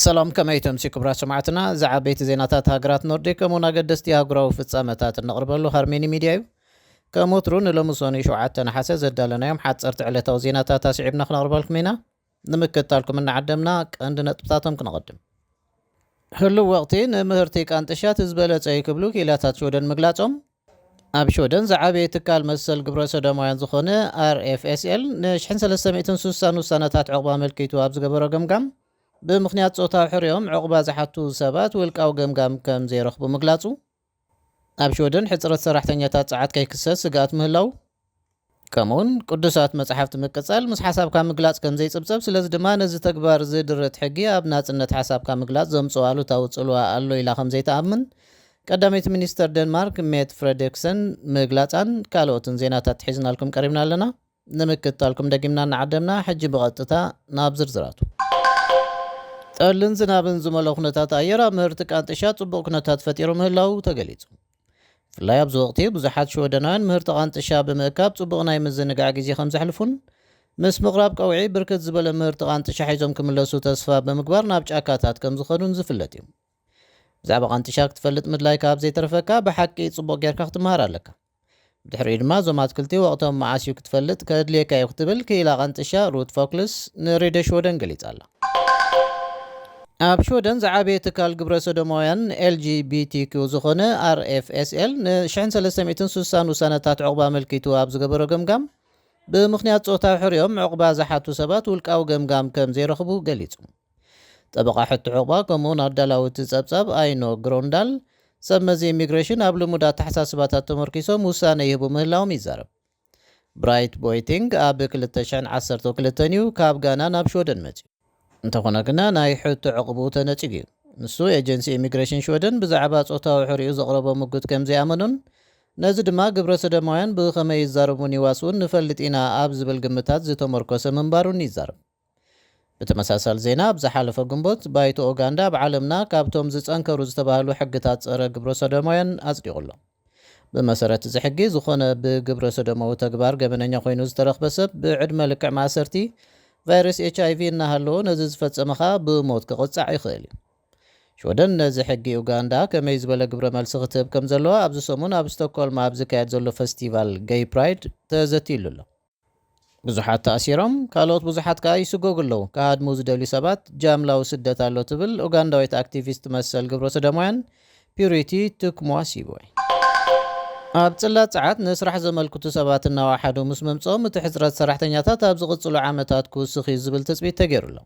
ሰላም ከመይቶም ሲክብራ ሰማዕትና ዘዓበይቲ ዜናታት ሃገራት ኖርዲክ ከምኡን ኣገደስቲ ሃገራዊ ፍጻመታት እንቕርበሉ ሃርሜኒ ሚድያ እዩ። ከምኡትሩ ንሎሙሶኒ 7 ነሓሰ ዘዳለናዮም ሓፀርቲ ዕለታዊ ዜናታት ኣስዒብና ክነቕርበልኩም ኢና። ንምክትታልኩም እናዓደምና ቀንዲ ነጥብታቶም ክንቐድም። ህልው ወቕቲ ንምህርቲ ቃንጥሻት ዝበለፀ ይክብሉ ክኢላታት ሾደን ምግላጾም። ኣብ ሾደን ዝዓበየ ትካል መሰል ግብረ ሰዶማውያን ዝኾነ RFSL ን1360 ውሳነታት ዕቑባ መልኪቱ ኣብ ዝገበሮ ገምጋም ብምኽንያት ጾታዊ ሕርዮም ዕቑባ ዝሓቱ ሰባት ውልቃዊ ገምጋም ከም ዘይረኽቡ ምግላጹ። ኣብ ሾደን ሕፅረት ሰራሕተኛታት ፀዓት ከይክሰስ ስጋኣት ምህላው፣ ከምኡውን ቅዱሳት መጽሓፍቲ ምቅጻል ምስ ሓሳብካ ምግላጽ ከም ዘይፅብፀብ፣ ስለዚ ድማ ነዚ ተግባር ዝድርት ሕጊ ኣብ ናጽነት ሓሳብካ ምግላጽ ዘምፅኦ ኣሉታዊ ጽልዋ ኣሎ ኢላ ከም ዘይተኣምን ቀዳመይቲ ሚኒስተር ደንማርክ ሜት ፍሬድሪክሰን ምግላጻን ካልኦትን ዜናታት ሒዝናልኩም ቀሪብና ኣለና። ንምክትታልኩም ደጊምና እናዓደምና ሕጂ ብቐጥታ ናብ ዝርዝራቱ። ጠልን ዝናብን ዝመልኦ ኩነታት ኣየር ኣብ ምህርቲ ቃንጥሻ ጽቡቕ ኩነታት ፈጢሩ ምህላው ተገሊጹ። ብፍላይ ኣብዚ ወቕቲ ብዙሓት ሾደናውያን ምህርቲ ቃንጥሻ ብምእካብ ጽቡቕ ናይ ምዝንጋዕ ግዜ ከም ዘሕልፉን ምስ ምቕራብ ቀውዒ ብርክት ዝበለ ምህርቲ ቃንጥሻ ሒዞም ክምለሱ ተስፋ ብምግባር ናብ ጫካታት ከም ዝኸዱን ዝፍለጥ እዩ። ብዛዕባ ቃንጥሻ ክትፈልጥ ምድላይ ካብ ዘይተረፈካ ብሓቂ ጽቡቕ ጌርካ ክትመሃር ኣለካ። ብድሕሪኡ ድማ እዞም ኣትክልቲ ወቕቶም መዓስዩ ክትፈልጥ ከድልየካ እዩ ክትብል ክኢላ ቃንጥሻ ሩት ፎክልስ ንሬድዮ ሾደን ገሊጻ ኣላ። ኣብ ሾደን ዝዓበየ ትካል ግብረ ሰዶማውያን LGBTQ ዝኾነ RFSL ን1360 ውሳነታት ዕቑባ መልኪቱ ኣብ ዝገበሮ ገምጋም ብምኽንያት ጾታዊ ሕርዮም ዕቑባ ዝሓቱ ሰባት ውልቃዊ ገምጋም ከም ዘይረኽቡ ገሊጹ። ጠበቓ ሕቲ ዕቑባ ከምኡውን ኣዳላውቲ ጸብጻብ ኣይኖ ግሮንዳል ሰብ መዚ ኢሚግሬሽን ኣብ ልሙዳት ተሓሳስባታት ተመርኪሶም ውሳነ ይህቡ ምህላዎም ይዛረብ። ብራይት ቦይቲንግ ኣብ 2012 እዩ ካብ ጋና ናብ ሾደን መጺኡ። እንተኾነ ግና ናይ ሕቱ ዕቑቡ ተነፂግ እዩ። ንሱ ኤጀንሲ ኢሚግሬሽን ሾደን ብዛዕባ ጾታዊ ሕርኡ ዘቕረቦ ምጉት ከም ዘይኣመኑን ነዚ ድማ ግብረ ሰዶማውያን ብኸመይ ይዛረቡን ይዋስኡን ንፈልጥ ኢና ኣብ ዝብል ግምታት ዝተመርኮሰ ምንባሩን ይዛረብ። ብተመሳሳሊ ዜና ኣብ ዝሓለፈ ግንቦት ባይቶ ኡጋንዳ ብዓለምና ካብቶም ዝጸንከሩ ዝተባህሉ ሕግታት ጸረ ግብረ ሰዶማውያን ኣጽዲቑሎ። ብመሰረት እዚ ሕጊ ዝኾነ ብግብረ ሰዶማዊ ተግባር ገበነኛ ኮይኑ ዝተረኽበ ሰብ ብዕድመ ልክዕ ማእሰርቲ ቫይረስ HIV እናሃለዎ ነዚ ዝፈጸመኻ ብሞት ክቕጻዕ ይኽእል እዩ። ሾደን ነዚ ሕጊ ኡጋንዳ ከመይ ዝበለ ግብረ መልሲ ክትህብ ከም ዘለዋ ኣብዚ ሰሙን ኣብ ስቶክሆልም ኣብ ዝካየድ ዘሎ ፌስቲቫል ጌይ ፕራይድ ተዘቲሉ ኣሎ። ብዙሓት ተኣሲሮም ካልኦት ብዙሓት ከዓ ይስጎጉ ኣለዉ። ካሃድሙ ዝደልዩ ሰባት ጃምላዊ ስደት ኣሎ ትብል ኡጋንዳዊት ኣክቲቪስት መሰል ግብረ ሰዶማውያን ፒሪቲ ቱክሟሲቦይ ኣብ ጽላት ፀዓት ንስራሕ ዘመልክቱ ሰባት እናዋሓዱ ምስ ምምጾም እቲ ሕፅረት ሰራሕተኛታት ኣብ ዝቕፅሉ ዓመታት ክውስኽ እዩ ዝብል ትፅቢት ተገይሩሎ።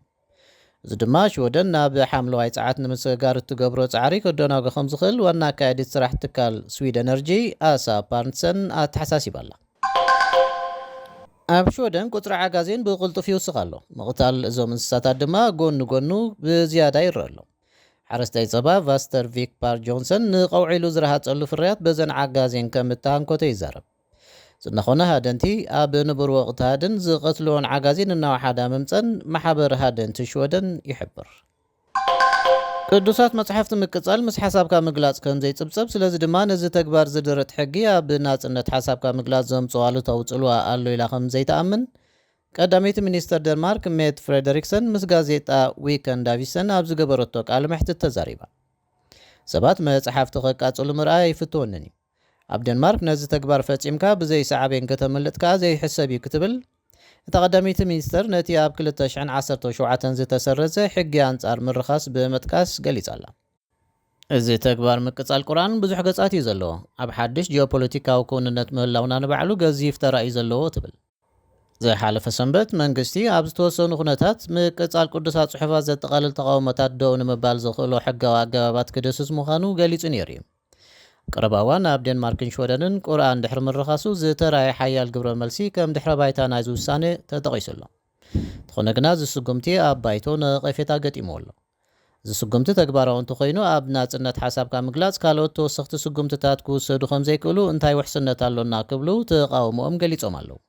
እዚ ድማ ሾደን ናብ ሓምለዋይ ፀዓት ንምስጋር እትገብሮ ፃዕሪ ከደናጎ ከም ዝኽእል ዋና ኣካየዲት ስራሕ ትካል ስዊድን ኤነርጂ ኣሳ ፓርንሰን ኣተሓሳሲባ ኣላ። ኣብ ሾደን ቁፅሪ ዓጋዜን ብቕልጡፍ ይውስኽ ኣሎ። ምቕታል እዞም እንስሳታት ድማ ጎኑ ጎኑ ብዝያዳ ይረአ ኣሎ። ሓረስታይ ጸባ ቫስተር ቪክ ፓር ጆንሰን ንቐውዒሉ ዝረሃፀሉ ፍርያት በዘን ዓጋዜን ከም እተሃንኮተ ይዛረብ። ዝነኾነ ሃደንቲ ኣብ ንቡር ወቕቲ ሃደን ዝቐትልዎን ዓጋዜን እናዋሓዳ ምምፀን ማሕበር ሃደንቲ ሾደን ይሕብር። ቅዱሳት መጽሓፍቲ ምቅጻል ምስ ሓሳብካ ምግላጽ ከም ዘይፅብፀብ፣ ስለዚ ድማ ነዚ ተግባር ዝድርት ሕጊ ኣብ ናጽነት ሓሳብካ ምግላጽ ዘምፅኦ ኣሉታዊ ጽልዋ ኣሎ ኢላ ከም ዘይተኣምን ቀዳመይቲ ሚኒስተር ደንማርክ ሜት ፍሬድሪክሰን ምስ ጋዜጣ ዊከን ዳቪሰን ኣብ ዝገበረቶ ቃለ መሕትት ተዛሪባ። ሰባት መጽሓፍቲ ከቃጽሉ ምርኣይ ኣይፍትወንን እዩ። ኣብ ደንማርክ ነዚ ተግባር ፈጺምካ ብዘይ ሰዓብን ከተመልጥካ ዘይሕሰብ እዩ ክትብል እታ ቀዳመይቲ ሚኒስተር ነቲ ኣብ 2017 ዝተሰረዘ ሕጊ ኣንጻር ምርኻስ ብምጥቃስ ገሊጻ ኣላ። እዚ ተግባር ምቅጻል ቁርኣን ብዙሕ ገጻት እዩ ዘለዎ። ኣብ ሓድሽ ጂኦፖለቲካዊ ክውንነት ምህላውና ንባዕሉ ገዚፍ ተራእዩ ዘለዎ ትብል። ዝሓለፈ ሰንበት መንግስቲ ኣብ ዝተወሰኑ ኩነታት ምቅጻል ቅዱሳት ጽሑፋት ዘጠቓልል ተቃውሞታት ደው ንምባል ዘኽእሎ ሕጋዊ ኣገባባት ክድስስ ምዃኑ ገሊጹ ነይሩ እዩ። ቀረባ እዋን ኣብ ዴንማርክን ሾደንን ቁርኣን ድሕሪ ምርኻሱ ዝተራየ ሓያል ግብረ መልሲ ከም ድሕረ ባይታ ናይዚ ውሳነ ተጠቒሱ ኣሎ። እንተኾነ ግና ዝስጉምቲ ኣብ ባይቶ ነቐፌታ ገጢምዎ ኣሎ። እዚ ስጉምቲ ተግባራዊ እንተኮይኑ ኣብ ናጽነት ሓሳብካ ምግላጽ ካልኦት ተወሰኽቲ ስጉምትታት ክውሰዱ ከም ዘይክእሉ እንታይ ውሕስነት ኣሎና ክብሉ ተቃውሞኦም ገሊጾም ኣለዉ።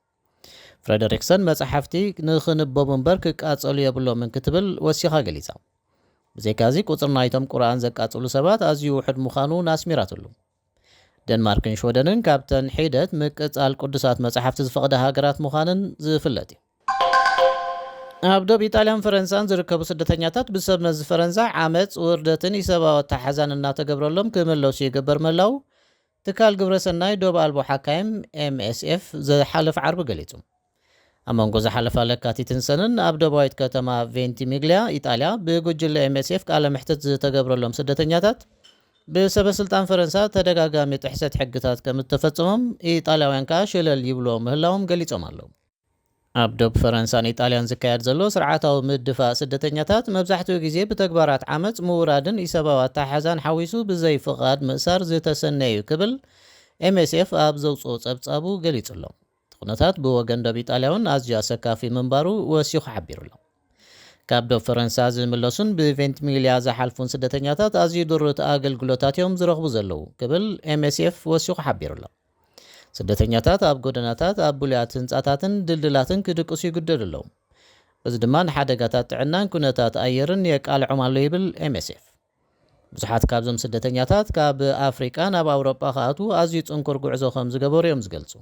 ፍሬድሪክሰን መጽሓፍቲ ንኽንበቡ እምበር ክቃጸሉ የብሎምን ክትብል ወሲኻ ገሊጻ። ብዘይካዚ ቁፅሪ ናይቶም ቁርኣን ዘቃጽሉ ሰባት ኣዝዩ ውሕድ ምዃኑ ናስሚራትሉ። ደንማርክን ሾደንን ካብተን ሒደት ምቅጻል ቅዱሳት መጽሓፍቲ ዝፈቕደ ሃገራት ምዃንን ዝፍለጥ እዩ። ኣብ ዶብ ኢጣልያን ፈረንሳን ዝርከቡ ስደተኛታት ብሰብ መዚ ፈረንሳ ዓመፅ ውርደትን ኢሰብኣዊ ኣተሓዛን እናተገብረሎም ክምለሱ ይግበር መላው ትካል ግብረሰናይ ዶብ ኣልቦ ሓካይም MSF ዝሓለፈ ዓርቢ ገሊጹ። ኣብ መንጎ ዝሓለፈ ለካቲትን ሰንን ኣብ ደቡባዊት ከተማ ቬንቲሚግሊያ ኢጣልያ ብጉጅለ MSF ቃለ ምሕተት ዝተገብረሎም ስደተኛታት ብሰበስልጣን ፈረንሳ ተደጋጋሚ ጥሕሰት ሕግታት ከም እተፈጽሞም ኢጣልያውያን ከዓ ሽለል ይብልዎ ምህላዎም ገሊጾም ኣለዉ። ኣብ ዶብ ፈረንሳን ኢጣልያን ዝካየድ ዘሎ ስርዓታዊ ምድፋእ ስደተኛታት መብዛሕትኡ ግዜ ብተግባራት ዓመፅ ምውራድን ኢሰብኣዊ ኣተሓዛን ሓዊሱ ብዘይ ፍቓድ ምእሳር ዝተሰነዩ ክብል MSF ኣብ ዘውፅኦ ጸብጻቡ ገሊጹ ኣሎ። ኩነታት ብወገን ዶብ ኢጣልያውን ኣዝዩ ኣሰካፊ ምንባሩ ወሲኹ ሓቢሩ ኣሎ። ካብ ዶብ ፈረንሳ ዝምለሱን ብቬንቲሚግሊያ ዝሓልፉን ስደተኛታት ኣዝዩ ድርት ኣገልግሎታት እዮም ዝረኽቡ ዘለዉ ክብል MSF ወሲኹ ሓቢሩ ኣሎ። ስደተኛታት ኣብ ጎደናታት ኣብ ቡልያት ህንፃታትን ድልድላትን ክድቅሱ ይግደዱ ኣለዉ። እዚ ድማ ንሓደጋታት ጥዕናን ኩነታት ኣየርን የቃልዖም ኣሎ ይብል MSF። ብዙሓት ካብዞም ስደተኛታት ካብ ኣፍሪቃ ናብ ኣውሮጳ ከኣቱ ኣዝዩ ጽንኩር ጉዕዞ ከም ዝገበሩ እዮም ዝገልጹ።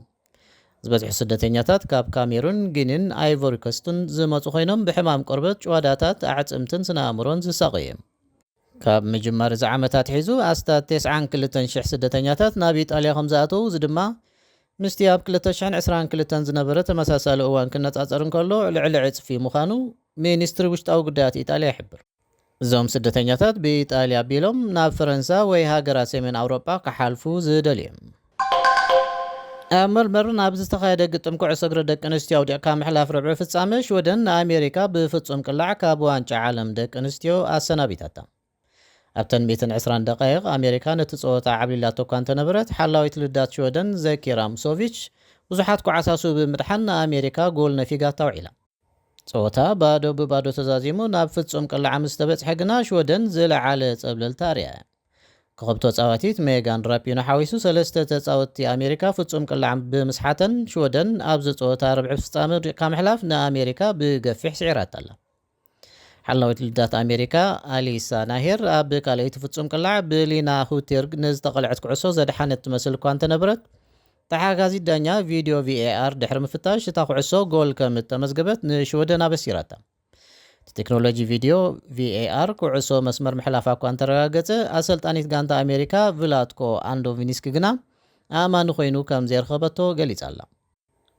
ዝበዝሑ ስደተኛታት ካብ ካሜሩን፣ ጊኒን፣ ኣይቮሪ ኮስትን ዝመፁ ኮይኖም ብሕማም ቆርበት፣ ጭዋዳታት፣ ኣዕፅምትን ስነ ኣእምሮን ዝሳቀዩ እዮም። ካብ ምጅማር እዚ ዓመታት ሒዙ ኣስታት 92,000 ስደተኛታት ናብ ኢጣልያ ከም ዝኣተዉ እዚ ድማ ምስቲ ኣብ 2022 ዝነበረ ተመሳሳሊ እዋን ክነጻጸር እንከሎ ልዕሊ ዕፅፊ ምዃኑ ሚኒስትሪ ውሽጣዊ ጉዳያት ኢጣልያ ይሕብር። እዞም ስደተኛታት ብኢጣልያ ኣቢሎም ናብ ፈረንሳ ወይ ሃገራት ሰሜን ኣውሮጳ ክሓልፉ ዝደልዩ እዮም። ኣብ መልበርን ኣብ ዝተኻየደ ግጥም ኩዕሶ እግሪ ደቂ ኣንስትዮ ኣውዲዕካ ምሕላፍ ረብዒ ፍጻመ ሽወደን ንኣሜሪካ ብፍጹም ቅላዕ ካብ ዋንጫ ዓለም ደቂ ኣንስትዮ ኣሰናቢታታ። ኣብ 120 ደቃይቕ ኣሜሪካ ነቲ ጸወታ ዓብሊላቶ እኳ እንተነበረት ሓላዊት ልዳት ሽወደን ዘኪራ ሙሶቪች ብዙሓት ኩዓሳሱ ብምድሓን ንኣሜሪካ ጎል ነፊጋ ታውዒላ። ጸወታ ባዶ ብባዶ ተዛዚሙ ናብ ፍጹም ቅላዕ ምስ ተበጽሐ ግና ሽወደን ዝለዓለ ጸብለልታ ርያ። ከኸብቶ ጻዋቲት ሜጋን ራፒኖ ሓዊሱ 3 ተጻወትቲ ኣሜሪካ ፍጹም ቅላዕ ብምስሓተን ሽወደን ኣብዚ ጸወታ ረብዒ ፍጻመ ወዲቕካ ምሕላፍ ንኣሜሪካ ብገፊሕ ስዒራት ኣላ። ሓላዊት ልዳት ኣሜሪካ ኣሊሳ ናሄር ኣብ ካልአይቲ ፍጹም ቅላዕ ብሊና ሁቲርግ ንዝተቐልዐት ኩዕሶ ዘድሓነት ትመስል እኳ እንተነበረት ተሓጋዚት ዳኛ ቪድዮ VAR ድሕሪ ምፍታሽ እታ ኩዕሶ ጎል ከም እተመዝገበት ንሽወደን ኣበሲራታ። ቴክኖሎጂ ቪድዮ VAR ኩዕሶ መስመር ምሕላፋ እኳ እንተረጋገፀ ኣሰልጣኒት ጋንታ ኣሜሪካ ቭላትኮ ኣንዶቪኒስኪ ግና ኣእማኒ ኮይኑ ከም ዘይረኸበቶ ገሊጻ ኣላ።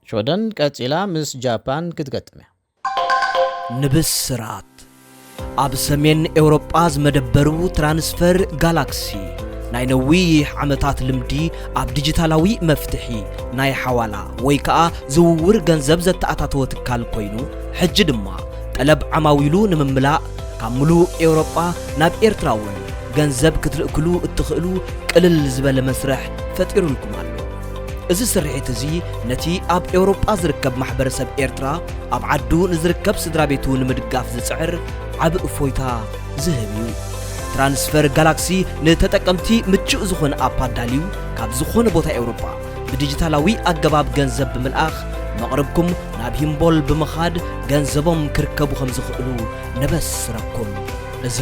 ሽወደን ቀፂላ ምስ ጃፓን ክትገጥም እያ። ንብስራት ኣብ ሰሜን ኤውሮጳ ዝመደበሩ ትራንስፈር ጋላክሲ ናይ ነዊሕ ዓመታት ልምዲ ኣብ ዲጂታላዊ መፍትሒ ናይ ሓዋላ ወይ ከዓ ዝውውር ገንዘብ ዘተኣታተወ ትካል ኮይኑ ሕጂ ድማ ጠለብ ዓማዊሉ ንምምላእ ካብ ሙሉእ ኤውሮጳ ናብ ኤርትራ እውን ገንዘብ ክትልእክሉ እትኽእሉ ቅልል ዝበለ መስርሕ ፈጢሩልኩም ኣሎ። እዚ ስርሒት እዚ ነቲ ኣብ ኤውሮጳ ዝርከብ ማሕበረሰብ ኤርትራ ኣብ ዓዱ ንዝርከብ ስድራ ቤቱ ንምድጋፍ ዝጽዕር ዓብ እፎይታ ዝህብ እዩ። ትራንስፈር ጋላክሲ ንተጠቀምቲ ምቹእ ዝኾነ ኣፕ ኣዳልዩ ካብ ዝኾነ ቦታ ኤውሮጳ ብዲጂታላዊ ኣገባብ ገንዘብ ብምልኣኽ መቕረብኩም ናብ ሂምቦል ብምኻድ ገንዘቦም ክርከቡ ከም ዝኽእሉ ነበስረኩም። እዚ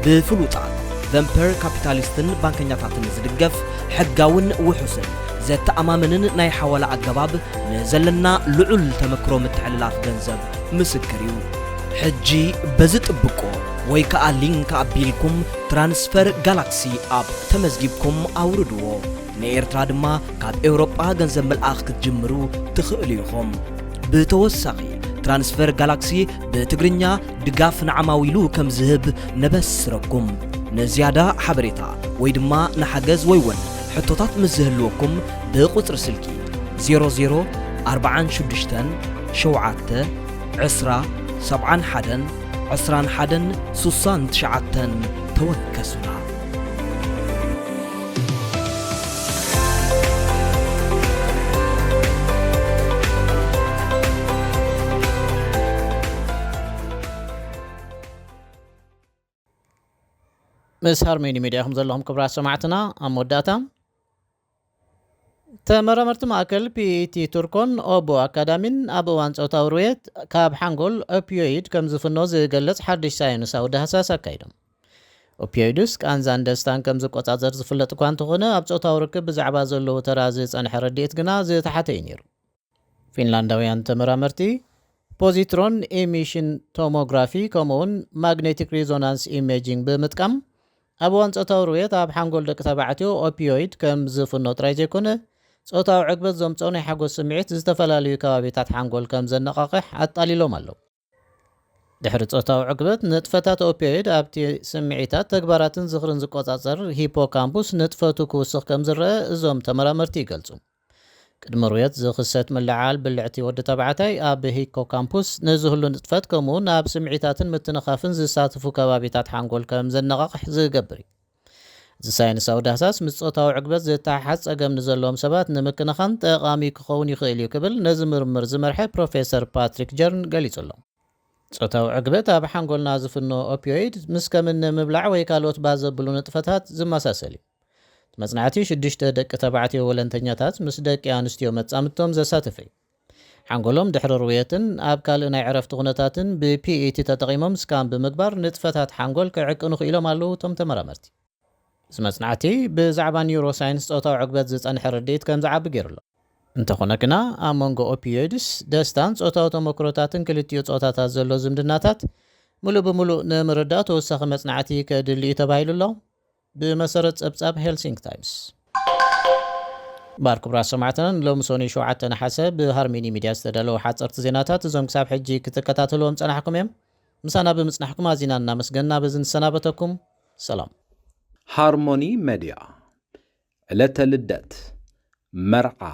ብፍሉጣት ቨምፐር ካፒታሊስትን ባንከኛታትን ዝድገፍ ሕጋውን ውሑስን ዘተኣማምንን ናይ ሓዋላ ኣገባብ ንዘለና ልዑል ተመክሮ ምትሕልላፍ ገንዘብ ምስክር እዩ። ሕጂ በዚ ጥብቆ ወይ ከዓ ሊንክ ኣቢልኩም ትራንስፈር ጋላክሲ ኣፕ ተመዝጊብኩም ኣውርድዎ። ንኤርትራ ድማ ካብ ኤውሮጳ ገንዘብ መልኣኽ ክትጅምሩ ትኽእሉ ኢኹም። ብተወሳኺ ትራንስፈር ጋላክሲ ብትግርኛ ድጋፍ ንዓማዊሉ ከም ዝህብ ነበስረኩም። ንዝያዳ ሓበሬታ ወይ ድማ ንሓገዝ ወይ እውን ሕቶታት ምዝህልወኩም ብቁፅሪ ስልኪ 00 46 7 10 71 21 69 ተወከሱና። ምስ ሃርሜኒ ሚድያ ከም ዘለኹም ክብራት ሰማዕትና ኣብ መወዳእታ ተመራመርቲ ማእከል PET ቱርኮን ኦቦ ኣካዳሚን ኣብ እዋን ፆታዊ ርውየት ካብ ሓንጎል ኦፒዮይድ ከም ዝፍኖ ዝገልጽ ሓድሽ ሳይንሳዊ ዳህሳስ ኣካይዶም። ኦፒዮይድስ ቃንዛን ደስታን ከም ዝቆጻጸር ዝፍለጥ እኳ እንተኾነ ኣብ ፆታዊ ርክብ ብዛዕባ ዘለዎ ተራ ዝጸንሐ ረድኤት ግና ዝተሓተ እዩ ነይሩ። ፊንላንዳውያን ተመራመርቲ ፖዚትሮን ኤሚሽን ቶሞግራፊ ከምኡውን ማግኔቲክ ሪዞናንስ ኢሜጂንግ ብምጥቃም ኣብ እዋን ፆታዊ ርውየት ኣብ ሓንጎል ደቂ ተባዕትዮ ኦፒዮይድ ከም ዝፍኖ ጥራይ ዘይኮነ ፆታዊ ዕግበት ዘምፅኦ ናይ ሓጎስ ስምዒት ዝተፈላለዩ ከባቢታት ሓንጎል ከም ዘነቃቅሕ ኣጣሊሎም ኣለዉ ድሕሪ ፆታዊ ዕግበት ንጥፈታት ኦፒዮይድ ኣብቲ ስምዒታት ተግባራትን ዝኽርን ዝቆፃፀር ሂፖካምፑስ ንጥፈቱ ክውስኽ ከም ዝረአ እዞም ተመራመርቲ ይገልጹ ቅድሚ ርውየት ዝኽሰት ምልዓል ብልዕቲ ወዲ ተባዕታይ ኣብ ሂፖካምፑስ ንዝህሉ ንጥፈት ከምኡውን ኣብ ስምዒታትን ምትንኻፍን ዝሳተፉ ከባቢታት ሓንጎል ከም ዘነቃቅሕ ዝገብር እዩ እዚ ሳይንሳዊ ዳህሳስ ምስ ፆታዊ ዕግበት ዝተሓሓዝ ፀገም ንዘለዎም ሰባት ንምክንኻን ጠቃሚ ክኸውን ይኽእል እዩ ክብል ነዚ ምርምር ዝመርሐ ፕሮፌሰር ፓትሪክ ጀርን ገሊጹ ኣሎ ፆታዊ ዕግበት ኣብ ሓንጎልና ዝፍኖ ኦፒዮይድ ምስ ከም ምብላዕ ወይ ካልኦት ባዝ ዘብሉ ንጥፈታት ዝመሳሰል እዩ መጽናዕቲ 6 ደቂ ተባዕትዮ ወለንተኛታት ምስ ደቂ ኣንስትዮ መጻምድቶም ዘሳተፈ እዩ ሓንጎሎም ድሕሪ ርውየትን ኣብ ካልእ ናይ ዕረፍቲ ኩነታትን ብፒኢቲ ተጠቒሞም ስካን ብምግባር ንጥፈታት ሓንጎል ክዕቅኑ ክኢሎም ኣለዉ እቶም ተመራመርቲ እዚ መጽናዕቲ ብዛዕባ ኒውሮሳይንስ ፆታዊ ዕግበት ዝጸንሐ ርድኢት ከም ዝዓቢ ገይሩ ኣሎ እንተኾነ ግና ኣብ መንጎ ኦፒዮይድስ ደስታን ፆታዊ ተመክሮታትን ክልቲኡ ፆታታት ዘሎ ዝምድናታት ሙሉእ ብምሉእ ንምርዳእ ተወሳኺ መጽናዕቲ ከድሊ እዩ ተባሂሉ ኣሎ بمسارة ጸብጻብ ሄልሲንክ ታይምስ ባር ክቡራት ሰማዕትና ሎሚ ሰኒ 7 ነሓሰ ብሃርሜኒ ሚድያ ዝተዳለወ ሓፀርቲ ዜናታት እዞም ክሳብ ሕጂ ክትከታተልዎም ፀናሕኩም እዮም ምሳና ብምጽናሕኩም ኣዚና እናመስገንና በዚ ንሰናበተኩም ሰላም ሃርሞኒ ሚድያ ዕለተ ልደት መርዓ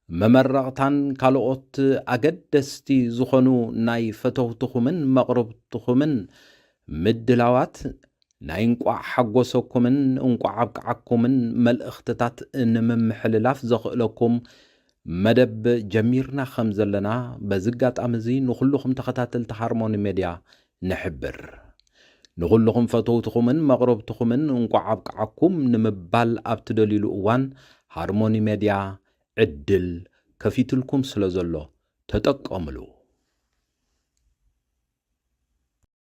መመረቕታን ካልኦት ኣገደስቲ ዝኾኑ ናይ ፈተውትኹምን መቕረብትኹምን ምድላዋት ናይ እንቋዕ ሓጎሰኩምን እንቋዕ ኣብቅዓኩምን መልእኽትታት ንምምሕልላፍ ዘኽእለኩም መደብ ጀሚርና ከም ዘለና በዝጋጣሚ እዚ ንኹልኹም ተኸታተልቲ ሃርሞኒ ሚድያ ንሕብር ንኹልኹም ፈተውትኹምን መቕረብትኹምን እንቋዕ ኣብቅዓኩም ንምባል ኣብ ትደልይሉ እዋን ሃርሞኒ ሚድያ ዕድል ከፊትልኩም ስለ ዘሎ ተጠቀምሉ